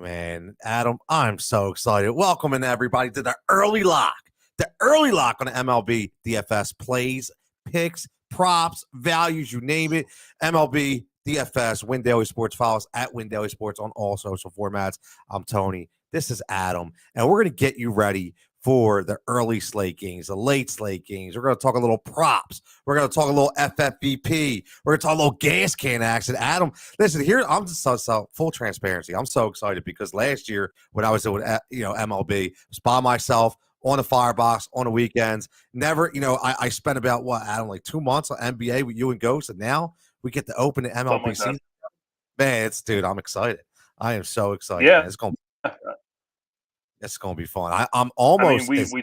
Man, Adam, I'm so excited. Welcome in everybody to the early lock. The early lock on the MLB DFS plays, picks, props, values, you name it. MLB DFS, Win Daily Sports. Follow us at Win Daily Sports on all social formats. I'm Tony. This is Adam, and we're going to get you ready for the early slate games, the late slate games. We're going to talk a little props. We're going to talk a little FFVP. We're going to talk a little gas can action. Adam, listen, here, I'm just so full transparency. I'm so excited because last year when I was doing, MLB, I was by myself on the firebox on the weekends. Never, I spent about, Adam, like 2 months on NBA with you and Ghost, and now we get to open the MLB like season. Man, dude, I'm excited. I am so excited. Yeah. Man. It's going to be fun. I'm almost. We go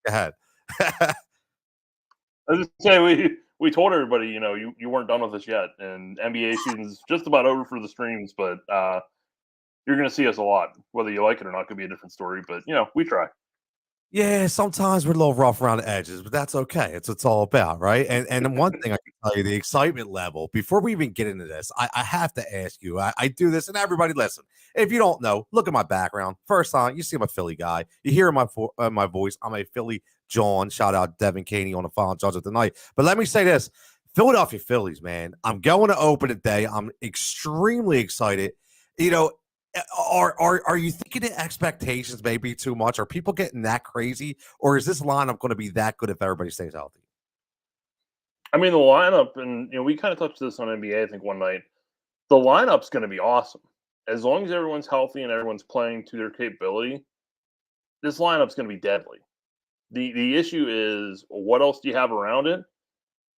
ahead. I was just saying we told everybody, you weren't done with us yet, and NBA season's just about over for the streams, but you're going to see us a lot. Whether you like it or not could be a different story, but we try. Yeah, sometimes we're a little rough around the edges, but that's okay. It's what it's all about, right? And one thing I can tell you, the excitement level, before we even get into this, I have to ask you, I do this, and everybody listen. If you don't know, look at my background. First time, you see I'm a Philly guy. You hear my voice. I'm a Philly John. Shout out Devin Caney on the final judge of the night. But let me say this, Philadelphia Phillies, man. I'm going to open today. I'm extremely excited. Are you thinking the expectations may be too much? Are people getting that crazy, or is this lineup going to be that good if everybody stays healthy? I mean, the lineup, and we kind of touched this on NBA, I think, one night. The lineup's going to be awesome as long as everyone's healthy and everyone's playing to their capability. This lineup's going to be deadly. The issue is what else do you have around it?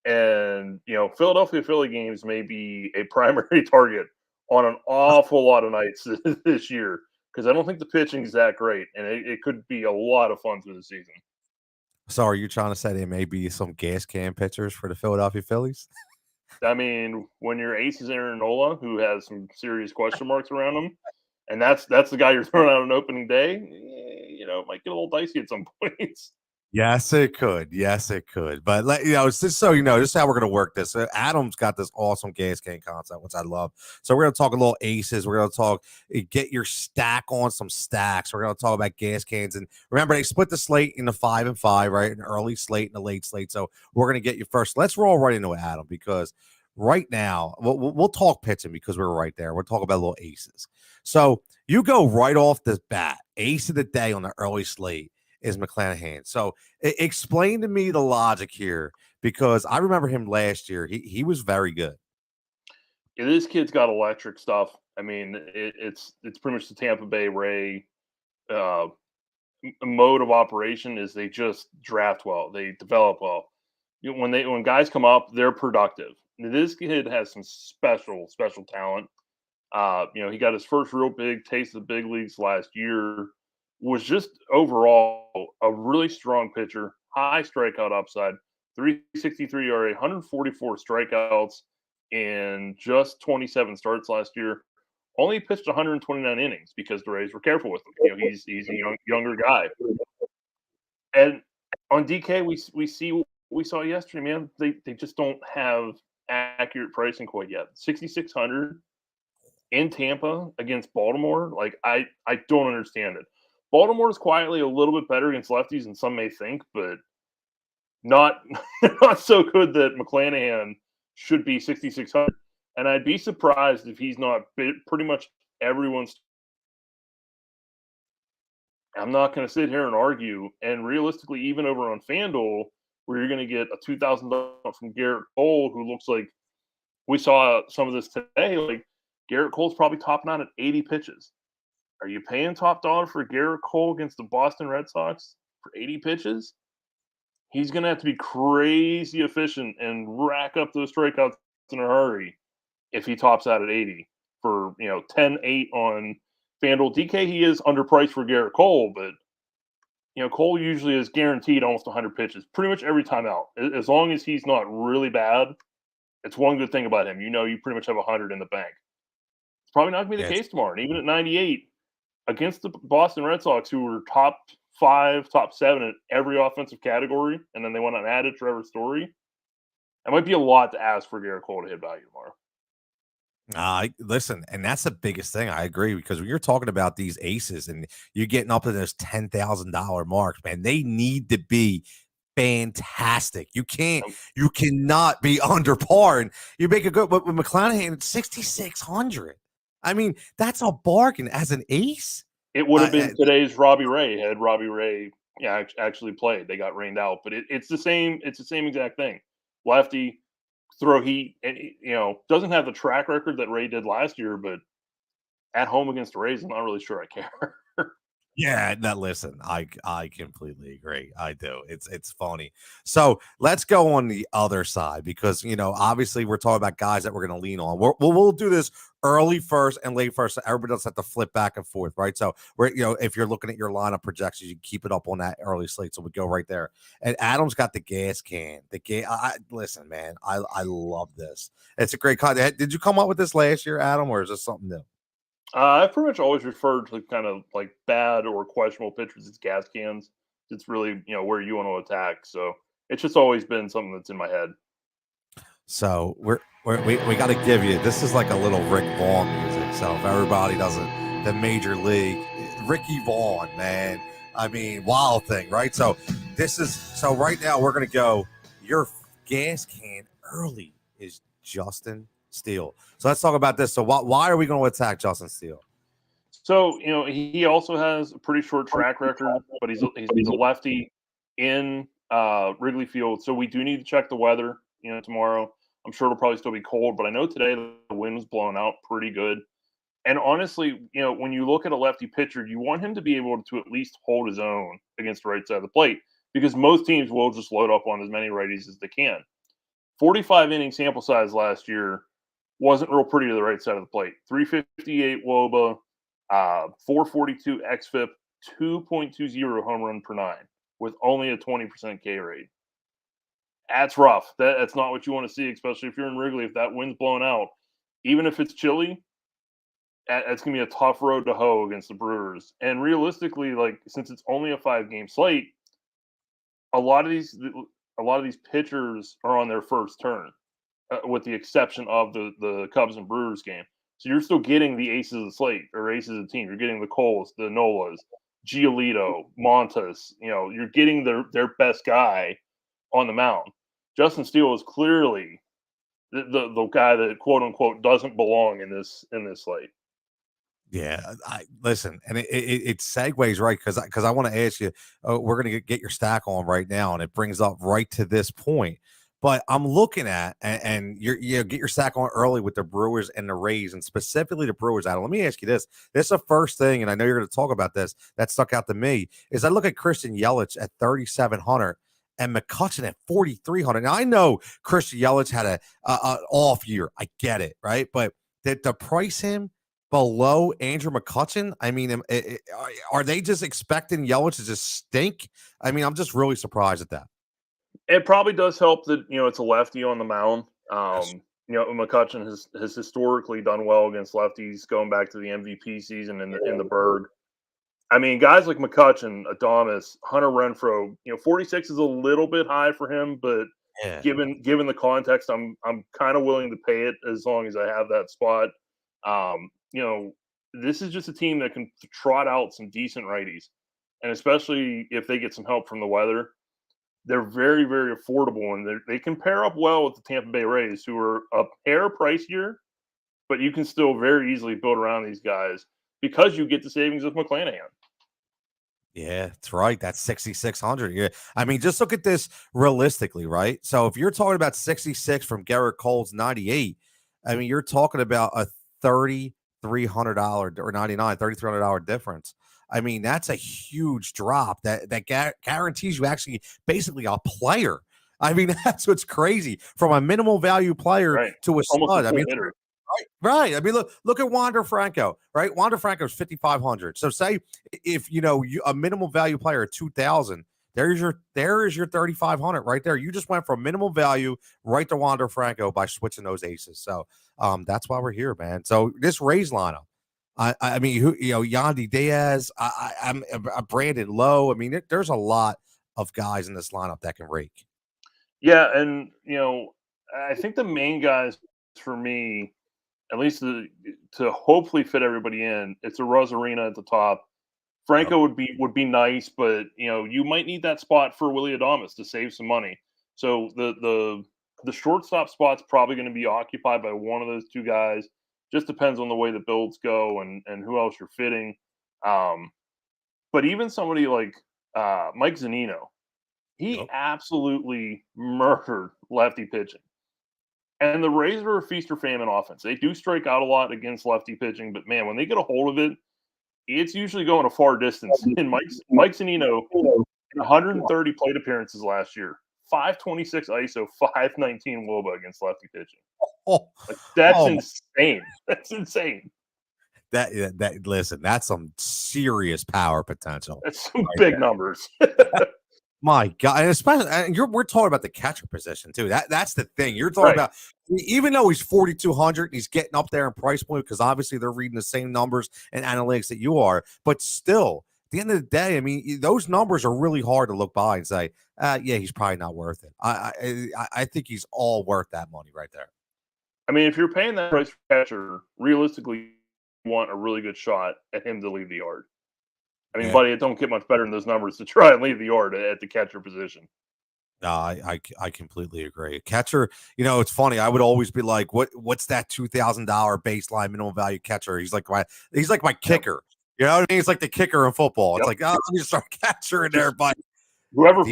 And Philadelphia Philly games may be a primary target on an awful lot of nights this year because I don't think the pitching is that great, and it could be a lot of fun through the season. So are you trying to say there may be some gas can pitchers for the Philadelphia Phillies? I mean, when your ace is Aaron Nola, who has some serious question marks around him, and that's the guy you're throwing out on opening day, it might get a little dicey at some points. Yes, it could. Yes, it could. But it's just so this is how we're going to work this. Adam's got this awesome gas can concept, which I love. So we're going to talk a little aces. We're going to talk get your stack on some stacks. We're going to talk about gas cans, and remember they split the slate into 5 and 5, right? An early slate and a late slate. So we're going to get you first. Let's roll right into it, Adam, because right now we'll talk pitching because we're right there. We'll talk about little aces. So you go right off the bat, ace of the day on the early slate is McClanahan. So explain to me the logic here, because I remember him last year. He was very good. Yeah, this kid's got electric stuff. I mean, it's pretty much the Tampa Bay Ray mode of operation is they just draft well, they develop well. When guys come up, they're productive. This kid has some special talent. He got his first real big taste of the big leagues last year. Was just overall a really strong pitcher, high strikeout upside, 363 ERA, 144 strikeouts in just 27 starts last year. Only pitched 129 innings because the Rays were careful with him. He's a younger guy. And on DK, we saw yesterday, man. They just don't have accurate pricing quite yet. 6,600 in Tampa against Baltimore. Like I don't understand it. Baltimore is quietly a little bit better against lefties than some may think, but not so good that McClanahan should be 6,600. And I'd be surprised if he's not pretty much everyone's. I'm not going to sit here and argue. And realistically, even over on FanDuel, where you're going to get a $2,000 from Garrett Cole, who looks like we saw some of this today, like Garrett Cole's probably topping out at 80 pitches. Are you paying top dollar for Garrett Cole against the Boston Red Sox for 80 pitches? He's going to have to be crazy efficient and rack up those strikeouts in a hurry if he tops out at 80 for, 10-8 on FanDuel. DK, he is underpriced for Garrett Cole, but, Cole usually is guaranteed almost 100 pitches pretty much every time out. As long as he's not really bad, it's one good thing about him. You pretty much have 100 in the bank. It's probably not going to be the case tomorrow. And even at 98, against the Boston Red Sox, who were top 5, top 7 in every offensive category, and then they went and added Trevor Story, it might be a lot to ask for Garrett Cole to hit value tomorrow. Listen, and that's the biggest thing. I agree because when you're talking about these aces and you're getting up to those $10,000 marks, man, they need to be fantastic. You cannot be under par, and you make a good. But with McClanahan, it's 6,600. I mean, that's a bargain as an ace. It would have been today's Robbie Ray had Robbie Ray, yeah, actually played. They got rained out, but it's the same. It's the same exact thing. Lefty, throw heat, and doesn't have the track record that Ray did last year, but at home against the Rays, I'm not really sure I care. Yeah, no, listen, I completely agree. I do. It's funny. So let's go on the other side because obviously we're talking about guys that we're going to lean on. We'll do this early first and late first. So everybody doesn't have to flip back and forth, right? So we're if you're looking at your lineup projections, you keep it up on that early slate. So we go right there. And Adam's got the gas can. Listen, man, I love this. It's a great content. Did you come up with this last year, Adam, or is this something new? I've pretty much always referred to kind of like bad or questionable pitchers as gas cans. It's really where you want to attack. So it's just always been something that's in my head. So we got to give you this is like a little Rick Vaughn music. So if everybody doesn't the major league, Ricky Vaughn, man. I mean, wild thing, right? So right now we're gonna go. Your gas can early is Justin Steele. So let's talk about this. So why are we going to attack Justin Steele? So he also has a pretty short track record, but he's a lefty in Wrigley Field. So we do need to check the weather. Tomorrow. I'm sure it'll probably still be cold, but I know today the wind was blowing out pretty good. And honestly, when you look at a lefty pitcher, you want him to be able to at least hold his own against the right side of the plate because most teams will just load up on as many righties as they can. 45 inning sample size last year wasn't real pretty to the right side of the plate. 358 WOBA, 442 xFIP, 2.20 home run per nine with only a 20% K rate. That's rough. That's not what you want to see, especially if you're in Wrigley. If that wind's blowing out, even if it's chilly, it's going to be a tough road to hoe against the Brewers. And realistically, since it's only a 5-game slate, a lot of these pitchers are on their first turn, with the exception of the Cubs and Brewers game. So you're still getting the aces of the slate or aces of the team. You're getting the Coles, the Nolas, Giolito, Montas. You're getting their best guy on the mound. Justin Steele is clearly the guy that quote unquote doesn't belong in this slate. Yeah, I listen, and it segues right because I want to ask you. We're going to get your stack on right now, and it brings up right to this point. But I'm looking at and you get your stack on early with the Brewers and the Rays, and specifically the Brewers. Adam, let me ask you this: this is the first thing, and I know you're going to talk about this that stuck out to me. Is I look at Christian Yelich at 3,700 and McCutchen at 4,300. Now I know Christian Yelich had an off year. I get it, right? But to price him below Andrew McCutchen, I mean, are they just expecting Yelich to just stink? I mean, I'm just really surprised at that. It probably does help that it's a lefty on the mound. Yes. McCutchen has historically done well against lefties, going back to the MVP season in the Berg. I mean, guys like McCutchen, Adames, Hunter Renfroe, 46 is a little bit high for him, but Yeah. given the context, I'm kind of willing to pay it as long as I have that spot. This is just a team that can trot out some decent righties, and especially if they get some help from the weather, they're very, very affordable, and they can pair up well with the Tampa Bay Rays, who are a hair pricier, but you can still very easily build around these guys because you get the savings of McClanahan. Yeah, that's right. That's 6,600. Yeah. I mean, just look at this realistically, right? So if you're talking about 66 from Garrett Cole's 98, I mean, you're talking about a $3,300 or $3,300 difference. I mean, that's a huge drop that guarantees you actually basically a player. I mean, that's what's crazy from a minimal value player Right. to a Almost stud. a I mean, hitter. Right. I mean, look at Wander Franco, right? Wander Franco is 5,500. So say if a minimal value player at 2,000, there is your 3,500 right there. You just went from minimal value right to Wander Franco by switching those aces. So that's why we're here, man. So this Rays lineup, I mean, Yandy Diaz, I'm Brandon Lowe. I mean, there's a lot of guys in this lineup that can rake. Yeah, and I think the main guys for me at least to hopefully fit everybody in. It's a Rosarina at the top. Franco would be nice, but you might need that spot for Willy Adames to save some money. So the shortstop spot's probably going to be occupied by one of those two guys. Just depends on the way the builds go and who else you're fitting. But even somebody like Mike Zunino, he absolutely murdered lefty pitching. And the Rays are a feast or famine offense. They do strike out a lot against lefty pitching, but man, when they get a hold of it, it's usually going a far distance. And Mike Zunino, 130 plate appearances last year, 526 ISO, 519 WOBA against lefty pitching. That's insane. That's insane. That listen, that's some serious power potential. That's some big numbers. My God, and especially we're talking about the catcher position too. That's the thing you're talking about. Even though he's 4,200, he's getting up there in price point because obviously they're reading the same numbers and analytics that you are. But still, at the end of the day, I mean, those numbers are really hard to look by and say, yeah, he's probably not worth it. I think he's all worth that money right there. I mean, if you're paying that price for catcher, realistically, you want a really good shot at him to leave the yard. I mean, buddy, it don't get much better than those numbers to try and leave the yard at the catcher position. No, I completely agree. Catcher, it's funny. I would always be like, what's that $2,000 baseline minimum value catcher? He's like my kicker. You know what I mean? It's like the kicker in football. It's like, let me just start catcher in there, but whoever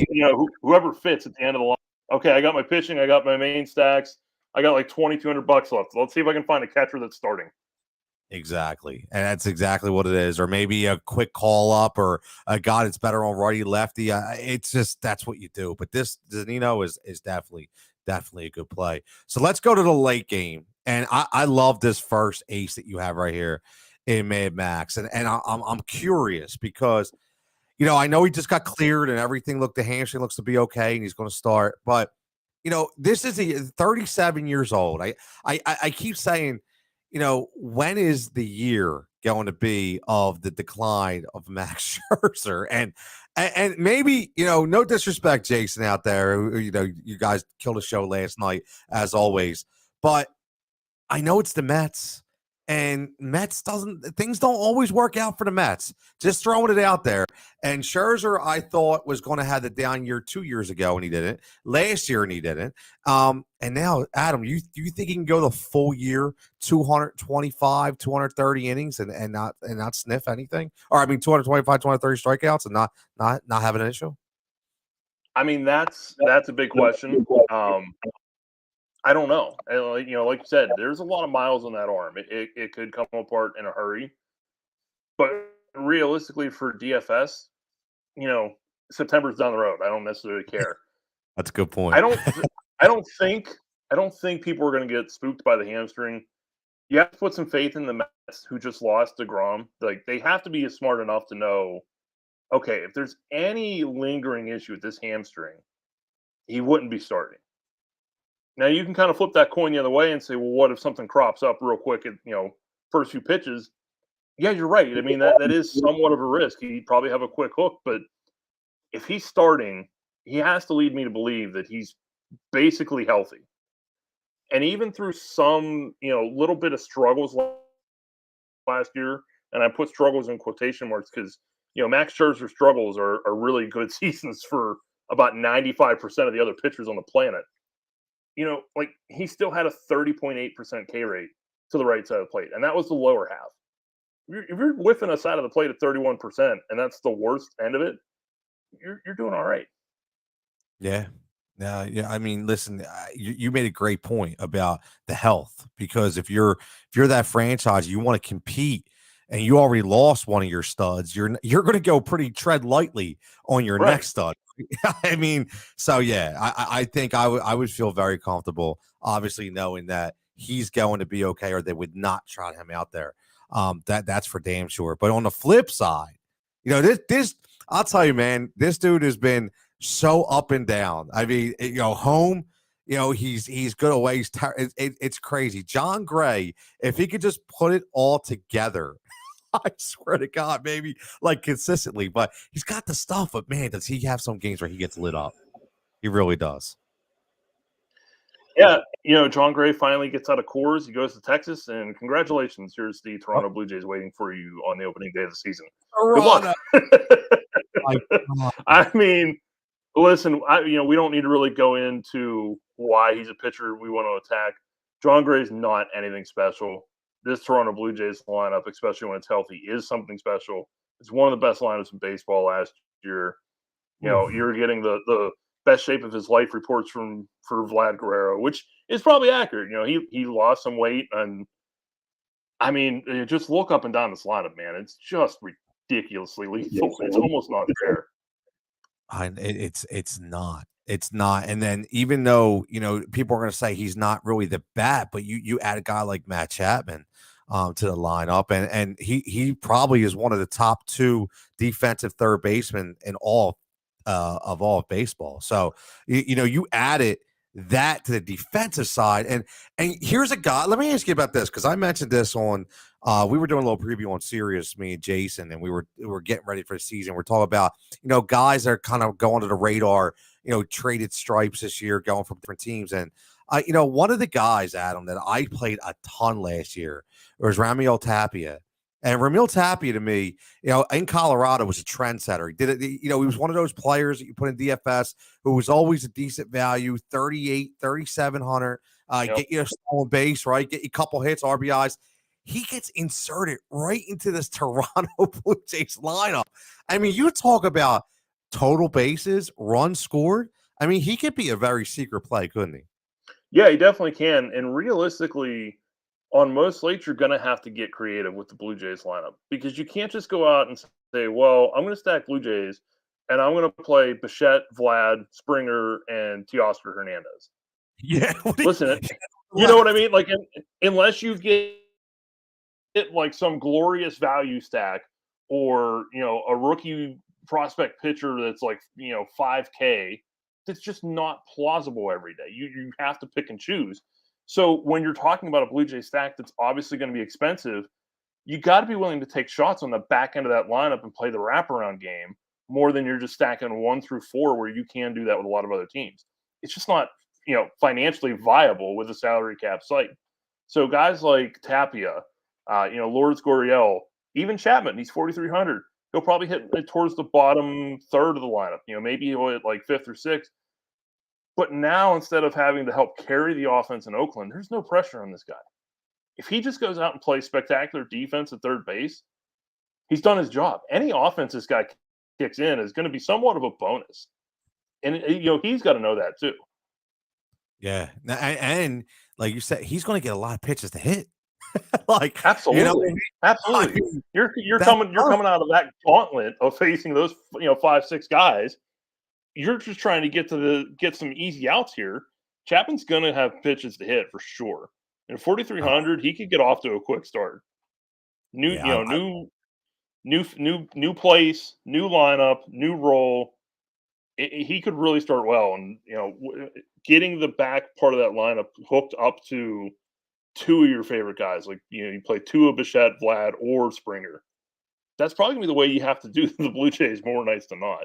fits at the end of the line. Okay, I got my pitching, I got my main stacks, I got like $2,200 left. Let's see if I can find a catcher that's starting. Exactly. And that's exactly what it is. Or maybe a quick call up or a guy that's better on righty lefty. It's just, that's what you do. But this Zunino is definitely a good play. So let's go to the late game. And I love this first ace that you have right here in Mad Max. And I'm curious because, I know he just got cleared and everything the hamstring looks to be okay and he's going to start. But, this is 37 years old. I keep saying, when is the year going to be of the decline of Max Scherzer? And maybe, no disrespect, Jason, out there, who, you guys killed a show last night, as always. But I know it's the Mets. And things don't always work out for the Mets. Just throwing it out there. And Scherzer, I thought, was going to have the down year 2 years ago, and he didn't. Last year, and he didn't. And now, Adam, you think he can go the full year, 225, 230 innings, and not sniff anything? Or 225, 230 strikeouts, and not have an issue? I mean, that's a big question. I don't know. Like you said, there's a lot of miles on that arm. It could come apart in a hurry. But realistically, for DFS, September's down the road. I don't necessarily care. That's a good point. I don't think people are going to get spooked by the hamstring. You have to put some faith in the Mets, who just lost DeGrom. Like, they have to be smart enough to know, okay, if there's any lingering issue with this hamstring, he wouldn't be starting. Now, you can kind of flip that coin the other way and say, well, what if something crops up real quick at, first few pitches? Yeah, you're right. I mean, that is somewhat of a risk. He'd probably have a quick hook, but if he's starting, he has to lead me to believe that he's basically healthy. And even through some, little bit of struggles last year, and I put struggles in quotation marks because, Max Scherzer struggles are really good seasons for about 95% of the other pitchers on the planet. He still had a 30.8% K rate to the right side of the plate, and that was the lower half. If you're whiffing a side of the plate at 31%, and that's the worst end of it, you're doing all right. Yeah. Yeah. I mean, listen, you made a great point about the health, because if you're that franchise, you want to compete, and you already lost one of your studs, you're going to go pretty tread lightly on your next stud. I mean, so yeah, I think I would feel very comfortable, obviously, knowing that he's going to be okay, or they would not trot him out there. That's for damn sure. But on the flip side, this I'll tell you, man, this dude has been so up and down. I mean, home, he's good away. It's crazy. John Gray, if he could just put it all together, I swear to God, maybe like consistently, but he's got the stuff. But man, does he have some games where he gets lit up? He really does. Yeah, John Gray finally gets out of Coors. He goes to Texas, and congratulations. Here's the Toronto Blue Jays waiting for you on the opening day of the season. Good luck. My God. I mean, listen, we don't need to really go into why he's a pitcher we want to attack. John Gray's not anything special. This Toronto Blue Jays lineup, especially when it's healthy, is something special. It's one of the best lineups in baseball last year. You're getting the best shape of his life reports for Vlad Guerrero, which is probably accurate. He lost some weight, and I mean, just look up and down this lineup, man. It's just ridiculously lethal. It's almost not fair. It's not. And then even though people are going to say he's not really the bat, but you add a guy like Matt Chapman to the lineup, and he probably is one of the top 2 defensive third basemen in all of all of baseball. So you added that to the defensive side, and here's a guy. Let me ask you about this, because I mentioned this on we were doing a little preview on Sirius, me and Jason, and we were getting ready for the season. We're talking about guys that are kind of going to the radar, traded stripes this year, going from different teams. And one of the guys, Adam, that I played a ton last year was Raimel Tapia. And Raimel Tapia, to me, in Colorado, was a trendsetter. He did it. He was one of those players that you put in DFS who was always a decent value, 3,700. Get you a stolen base, right? Get you a couple hits, RBIs. He gets inserted right into this Toronto Blue Jays lineup. I mean, you talk about total bases, runs scored. I mean, he could be a very secret play, couldn't he? Yeah, he definitely can. And realistically, on most slates, you're going to have to get creative with the Blue Jays lineup, because you can't just go out and say, well, I'm going to stack Blue Jays and I'm going to play Bichette, Vlad, Springer, and Teoscar Hernandez. Yeah. Listen, you know what I mean? Like, unless you get like some glorious value stack, or a rookie prospect pitcher that's like 5K, that's just not plausible every day. You have to pick and choose. So when you're talking about a Blue Jay stack that's obviously going to be expensive, you got to be willing to take shots on the back end of that lineup and play the wraparound game more than you're just stacking 1 through 4, where you can do that with a lot of other teams. It's just not financially viable with a salary cap site. So guys like Tapia, Lourdes Gurriel, even Chapman, he's 4,300. He'll probably hit towards the bottom third of the lineup. Maybe he'll hit like 5th or 6th. But now, instead of having to help carry the offense in Oakland, there's no pressure on this guy. If he just goes out and plays spectacular defense at third base, he's done his job. Any offense this guy kicks in is going to be somewhat of a bonus. And, he's got to know that too. Yeah. And like you said, he's going to get a lot of pitches to hit. Like, absolutely. Absolutely. You're coming out of that gauntlet of facing those 5-6 guys. You're just trying to get some easy outs here. Chapman's going to have pitches to hit for sure. And 4,300, he could get off to a quick start. New place, new lineup, new role. He could really start well, and getting the back part of that lineup hooked up to 2 of your favorite guys, like you play 2 of Bichette, Vlad, or Springer. That's probably gonna be the way you have to do the Blue Jays more nights than not.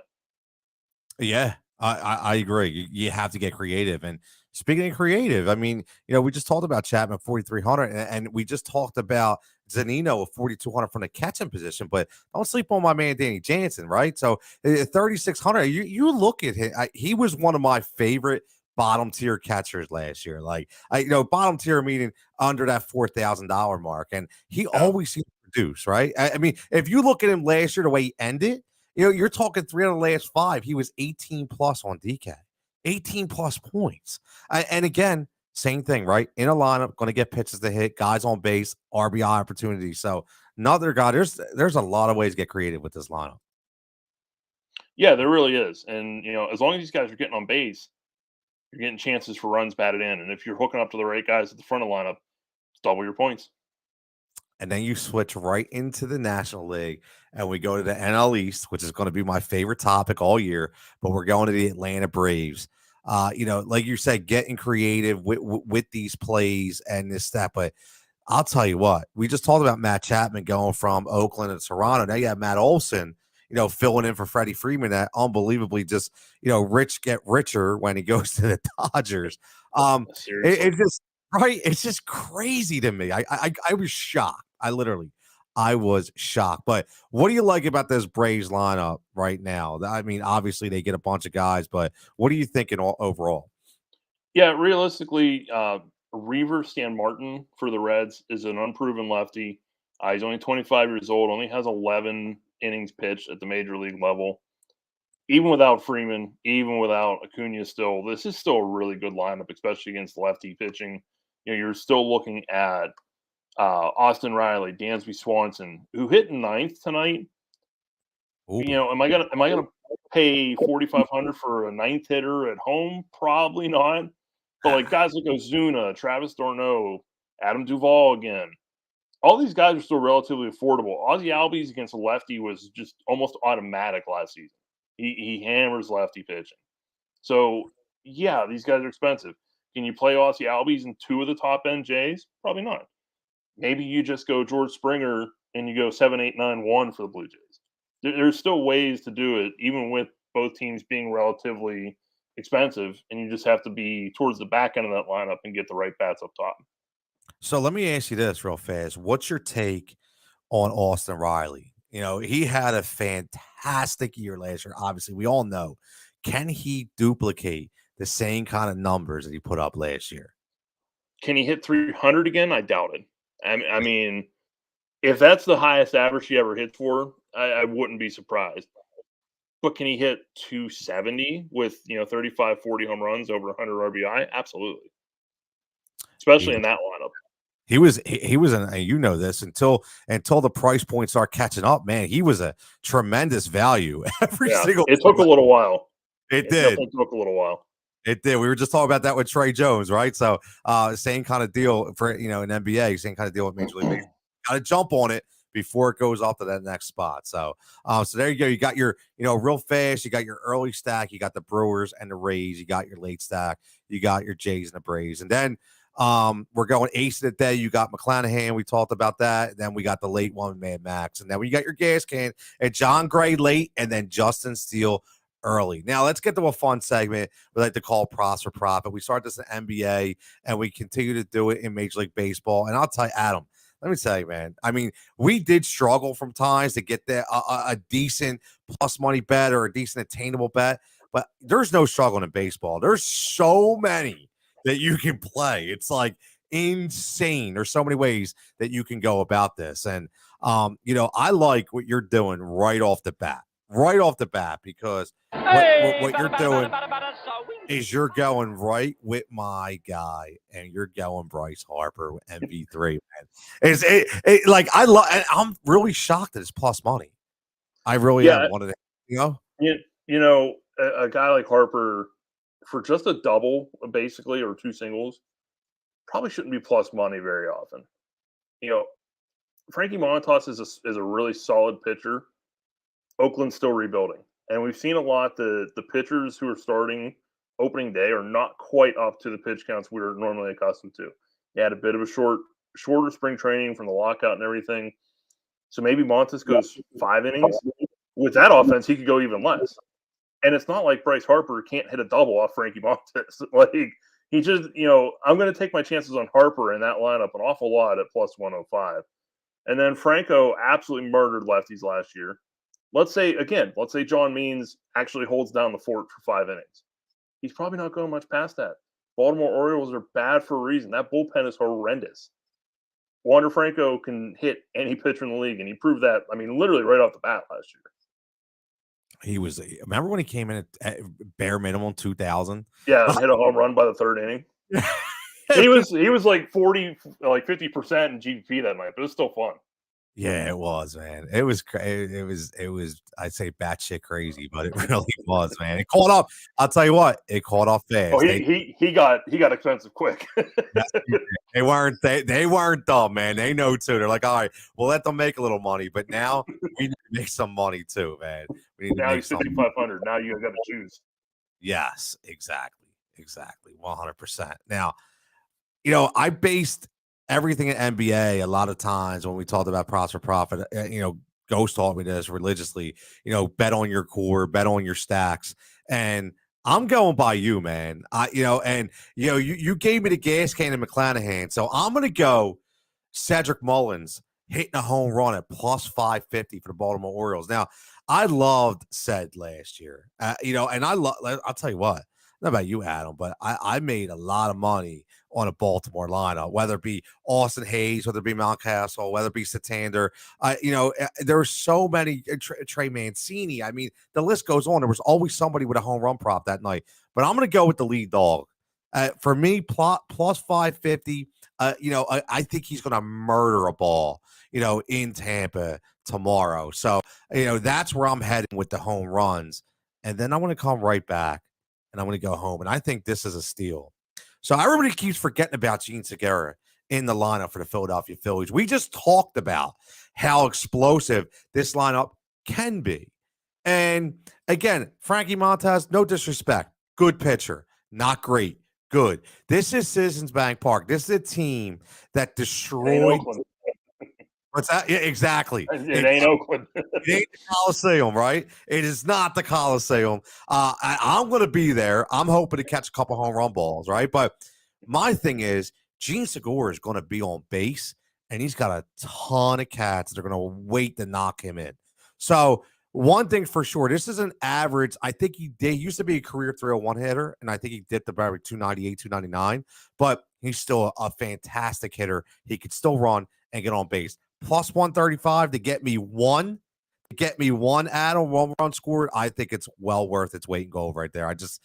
Yeah, I agree. You have to get creative. And speaking of creative, I mean, we just talked about Chapman 4,300, and we just talked about Zunino of 4,200 from the catching position. But don't sleep on my man Danny Jansen, right? So 3,600. You look at him. He was one of my favorite bottom tier catchers last year. Like bottom tier meaning under that $4,000 mark, and he always seemed to produce. Right? I mean, if you look at him last year, the way he ended. You're talking 3 out of the last 5. He was 18 plus on DK, 18 plus points. And again, same thing, right? In a lineup, going to get pitches to hit, guys on base, RBI opportunities. So another guy, there's a lot of ways to get creative with this lineup. Yeah, there really is. And, as long as these guys are getting on base, you're getting chances for runs batted in. And if you're hooking up to the right guys at the front of the lineup, double your points. And then you switch right into the National League, and we go to the NL East, which is going to be my favorite topic all year. But we're going to the Atlanta Braves. Like you said, getting creative with these plays and this stuff. But I'll tell you what, we just talked about Matt Chapman going from Oakland to Toronto. Now you have Matt Olson, filling in for Freddie Freeman that unbelievably just, rich get richer when he goes to the Dodgers. Seriously. It's just right. It's just crazy to me. I was shocked. I was shocked. But what do you like about this Braves lineup right now? I mean, obviously they get a bunch of guys, but what are you thinking overall? Yeah, realistically, Reaver Stan Martin for the Reds is an unproven lefty. He's only 25 years old, only has 11 innings pitched at the major league level. Even without Freeman, even without Acuna still, this is still a really good lineup, especially against lefty pitching. You're still looking at Austin Riley, Dansby Swanson, who hit ninth tonight. Ooh. Am I gonna pay 4,500 for a ninth hitter at home? Probably not. But like guys like Ozuna, Travis d'Arnaud, Adam Duvall again, all these guys are still relatively affordable. Ozzy Albies against a lefty was just almost automatic last season. He hammers lefty pitching. So yeah, these guys are expensive. Can you play Ozzy Albies in two of the top end Jays? Probably not. Maybe you just go George Springer and you go 7-8-9-1 for the Blue Jays. There's still ways to do it, even with both teams being relatively expensive, and you just have to be towards the back end of that lineup and get the right bats up top. So let me ask you this real fast. What's your take on Austin Riley? He had a fantastic year last year. Obviously, we all know. Can he duplicate the same kind of numbers that he put up last year? Can he hit 300 again? I doubt it. I mean, if that's the highest average he ever hit for, I wouldn't be surprised. But can he hit 270 with 35, 40 home runs over 100 RBI? Absolutely, He especially was in that lineup. he was an, this until the price points start catching up, man. He was a tremendous value every Yeah, single it took a little while. It It did. definitely took a little while. It did. We were just talking about that with Trey Jones, right? So same kind of deal for an NBA, same kind of deal with Major League Baseball. Got to jump on it before it goes off to that next spot. So so there you go. You got your, real fast, you got your early stack, you got the Brewers and the Rays, you got your late stack, you got your Jays and the Braves. And then we're going ace of the day. You got McClanahan. We talked about that. Then we got the late one, Mad Max. And then we got your gas can and John Gray late, and then Justin Steele early. Now let's get to a fun segment we like to call props for profit. We started this in NBA and we continue to do it in Major League Baseball. And I'll tell you, Adam, let me tell you, man. I mean, we did struggle from times to get there a decent plus money bet or a decent attainable bet, but there's no struggle in baseball. There's so many that you can play. It's like insane. There's so many ways that you can go about this. And I like what you're doing right off the bat, because what you're doing is you're going right with my guy, and you're going Bryce Harper with MV3, man. Like I'm really shocked that it's plus money. I really Yeah, am. One of the, a guy like Harper for just a double, basically, or two singles, probably shouldn't be plus money very often. Frankie Montas is a really solid pitcher. Oakland's still rebuilding, and we've seen a lot. The pitchers who are starting opening day are not quite up to the pitch counts we're normally accustomed to. They had a bit of a shorter spring training from the lockout and everything. So maybe Montas goes 5 innings. With that offense, he could go even less. And it's not like Bryce Harper can't hit a double off Frankie Montas. Like he just, I'm going to take my chances on Harper in that lineup an awful lot at plus 105. And then Franco absolutely murdered lefties last year. Let's say John Means actually holds down the fort for 5 innings. He's probably not going much past that. Baltimore Orioles are bad for a reason. That bullpen is horrendous. Wander Franco can hit any pitcher in the league, and he proved that, literally right off the bat last year. He was. Remember when he came in at bare minimum 2,000? Yeah, and hit a home run by the third inning. he was like 50% in GDP that night, but it was still fun. Yeah, it was, man. It was I'd say batshit crazy, but it really was, man. It caught up. I'll tell you what, it caught up fast. Oh, he got expensive quick. They weren't dumb, man. They know too. They're like, all right, we'll let them make a little money, but now we need to make some money too, man. We need to now make he's 5,500. Now you got to choose. Yes, exactly, 100%. Now, I based everything in NBA a lot of times when we talked about props for profit, Ghost taught me this religiously. Bet on your core, bet on your stacks, and I'm going by you, man. You gave me the gas can in McClanahan, so I'm gonna go Cedric Mullins hitting a home run at plus 550 for the Baltimore Orioles. Now, I loved Ced last year, and I'll tell you what. Not about you, Adam, but I made a lot of money on a Baltimore lineup, whether it be Austin Hayes, whether it be Mountcastle, whether it be Satander. There were so many, Trey Mancini. I mean, the list goes on. There was always somebody with a home run prop that night. But I'm going to go with the lead dog. For me, plus 550. I think he's going to murder a ball, in Tampa tomorrow. So, that's where I'm heading with the home runs. And then I want to come right back and I'm going to go home. And I think this is a steal. So everybody keeps forgetting about Gene Segura in the lineup for the Philadelphia Phillies. We just talked about how explosive this lineup can be. And again, Frankie Montas, no disrespect, good pitcher, not great, good. This is Citizens Bank Park. This is a team that destroyed. What's that? Yeah, exactly. It ain't Oakland. It ain't the Coliseum, right? It is not the Coliseum. I'm going to be there. I'm hoping to catch a couple home run balls, right? But my thing is, Gene Segura is going to be on base, and he's got a ton of cats that are going to wait to knock him in. So one thing for sure, this is an average. I think he used to be a career 301 hitter, and I think he dipped about 298, 299. But he's still a fantastic hitter. He could still run and get on base. Plus 135 to get me one Adam, one run scored. I think it's well worth its weight and gold right there. I just,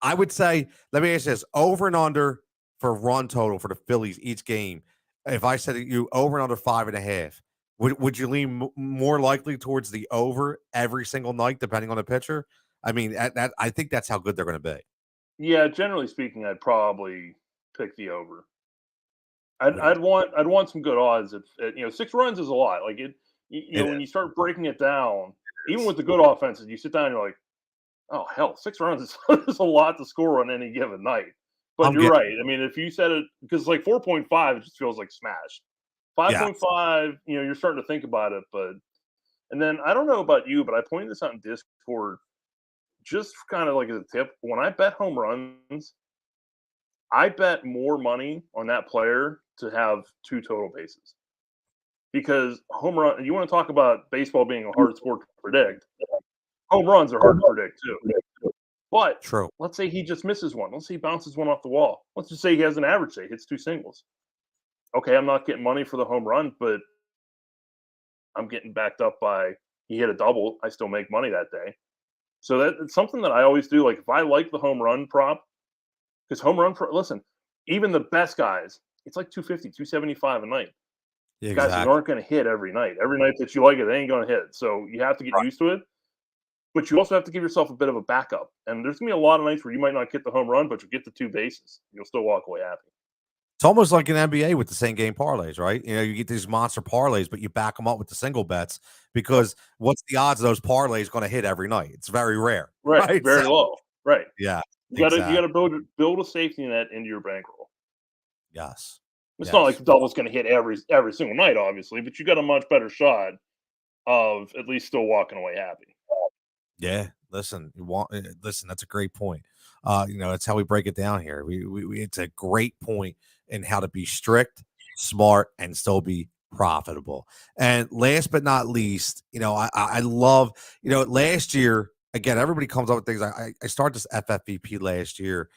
I would say, let me ask you this, over and under for run total for the Phillies each game. If I said you over and under 5.5, would you lean more likely towards the over every single night, depending on the pitcher? I mean, I think that's how good they're going to be. Yeah, generally speaking, I'd probably pick the over. I'd want some good odds. If 6 runs is a lot. Like when you start breaking it down, even with the good offenses, you sit down and you're like, oh hell, 6 runs is a lot to score on any given night. But you're right. I mean, if you said it, because like 4.5, it just feels like smash. 5.5, you're starting to think about it. And then I don't know about you, but I pointed this out in Discord, just kind of like as a tip. When I bet home runs, I bet more money on that player to have 2 total bases, because home run. You want to talk about baseball being a hard sport to predict? Home runs are hard to predict too. But true. Let's say he just misses one. Let's say he bounces one off the wall. Let's just say he has an average day, hits 2 singles. Okay, I'm not getting money for the home run, but I'm getting backed up by he hit a double. I still make money that day. So that's something that I always do. Like if I like the home run prop, because home run listen, even the best guys, it's like 250, 275 a night. Yeah, exactly. Guys aren't going to hit every night. Every night that you like it, they ain't going to hit. So you have to get used to it. But you also have to give yourself a bit of a backup. And there's going to be a lot of nights where you might not get the home run, but you'll get the 2 bases. You'll still walk away happy. It's almost like an NBA with the same game parlays, right? You get these monster parlays, but you back them up with the single bets, because what's the odds of those parlays going to hit every night? It's very rare. Right? Very low. Right. Yeah. You gotta build a safety net into your bankroll. Yes. It's not like the double's going to hit every single night, obviously, but you got a much better shot of at least still walking away happy. Yeah. Listen, that's a great point. That's how we break it down here. We it's a great point in how to be strict, smart, and still be profitable. And last but not least, I love, last year, again, everybody comes up with things. I started this FFVP last year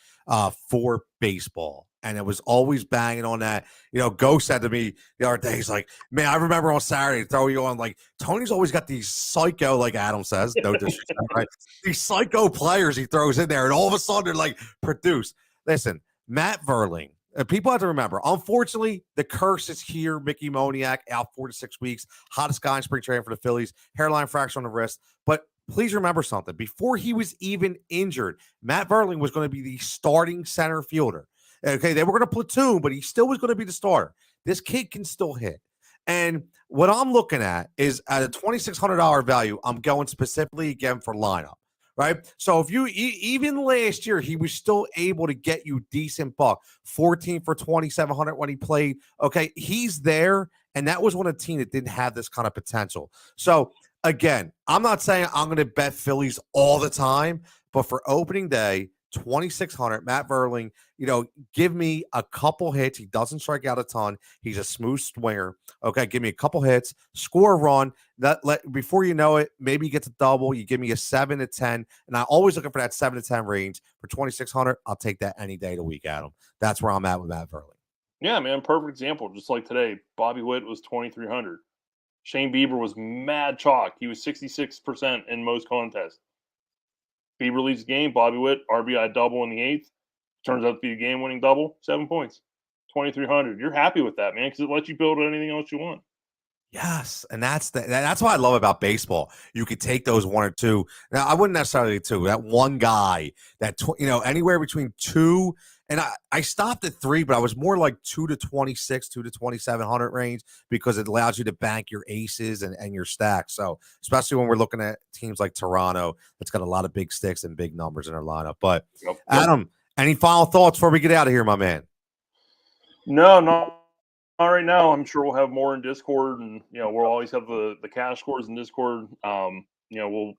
for baseball, and it was always banging on that. Go said to me the other day, he's like, man, I remember on Saturday throw you on, like, Tony's always got these psycho, like Adam says, no disrespect, right? These psycho players he throws in there, and all of a sudden they're like produce. Listen, Matt Verling. People have to remember, unfortunately, the curse is here. Mickey Moniak out 4 to 6 weeks. Hottest guy in spring training for the Phillies. Hairline fracture on the wrist. But please remember something. Before he was even injured, Matt Verling was going to be the starting center fielder. Okay, they were going to platoon, but he still was going to be the starter. This kid can still hit. And what I'm looking at is at a $2,600 value, I'm going specifically again for lineup. Right. So if you even last year, he was still able to get you decent buck, 14 for 2,700 when he played. OK, he's there. And that was when a team that didn't have this kind of potential. So again, I'm not saying I'm going to bet Phillies all the time, but for opening day, 2,600, Matt Verling, give me a couple hits. He doesn't strike out a ton. He's a smooth swinger. Okay, give me a couple hits, score a run. Before you know it, maybe he gets a double. You give me a 7 to 10, and I'm always looking for that 7 to 10 range for 2,600. I'll take that any day of the week, Adam. That's where I'm at with Matt Verling. Yeah, man, perfect example. Just like today, Bobby Witt was 2,300. Shane Bieber was mad chalk. He was 66% in most contests. Bieber leads the game. Bobby Witt, RBI double in the 8th. Turns out to be a game-winning double. 7 points. 2,300. You're happy with that, man, because it lets you build anything else you want. Yes, and that's what I love about baseball. You could take those one or two. Now, I wouldn't necessarily two. That one guy, anywhere between 2, and I stopped at 3, but I was more like 2 to 26, 2 to 2,700 range because it allows you to bank your aces and your stacks. So especially when we're looking at teams like Toronto, that's got a lot of big sticks and big numbers in their lineup. But Adam, any final thoughts before we get out of here, my man? No, not right now. I'm sure we'll have more in Discord, and we'll always have the cash scores in Discord. We'll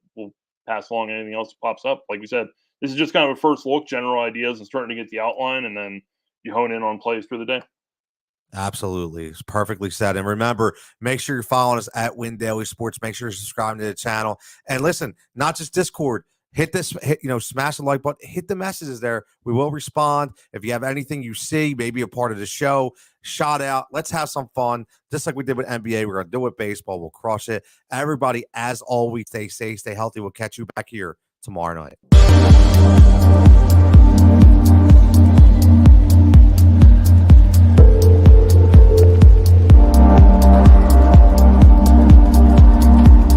pass along anything else that pops up. Like we said, this is just kind of a first look, general ideas, and starting to get the outline, and then you hone in on plays for the day. Absolutely. It's perfectly said. And remember, make sure you're following us at Win Daily Sports. Make sure you're subscribing to the channel. And listen, not just Discord. Smash the like button, hit the messages there. We will respond. If you have anything you see, maybe a part of the show, shout out. Let's have some fun. Just like we did with NBA, we're going to do it with baseball. We'll crush it. Everybody, as always, stay safe, stay healthy. We'll catch you back here tomorrow night.